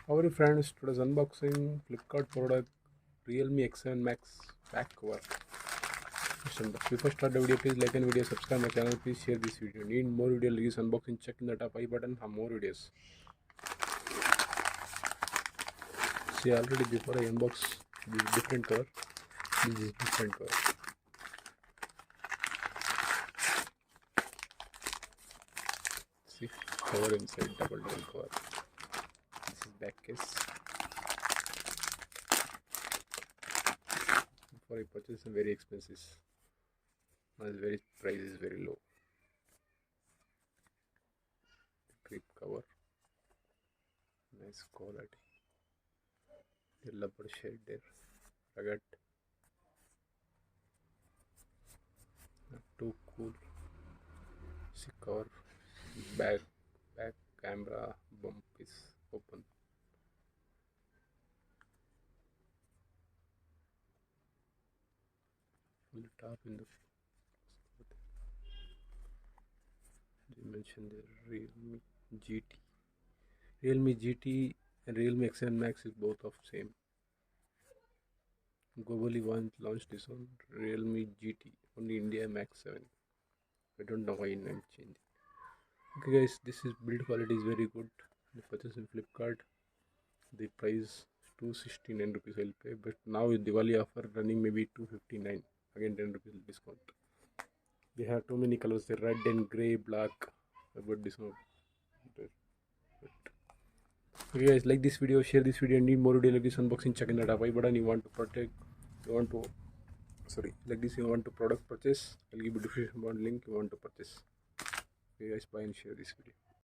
How are you friends? Today's unboxing Flipkart product Realme X7 Max Back cover. Before start the video, please like and video, subscribe my channel, please share this video. Need more video release unboxing, check in the top I button for more videos. See already before I unbox this different cover. This is different cover. See cover inside double cover. This is back case. Before I purchase some very expensive. Now very price is very low. Grip cover. Nice quality. The rubber shade there. Rugged. Not too cool. See cover. Back camera bump is open. On the top in the they mentioned the Realme GT and Realme X7 Max is both of same. Globally one launched this on Realme GT, only India Max 7. I don't know why name change. Okay guys, this is build quality is very good. The purchase in Flipkart, the price 269 rupees I'll pay, but now with Diwali offer running maybe 259, again 10 rupees discount. They have too many colors, the red and grey, black, about discount. Okay guys, like this video, share this video, and need more video like this unboxing, check in the buy button. You want to protect, you want to like this, you want to product purchase, I'll give you description link you want to purchase. Okay guys, buy and share this video.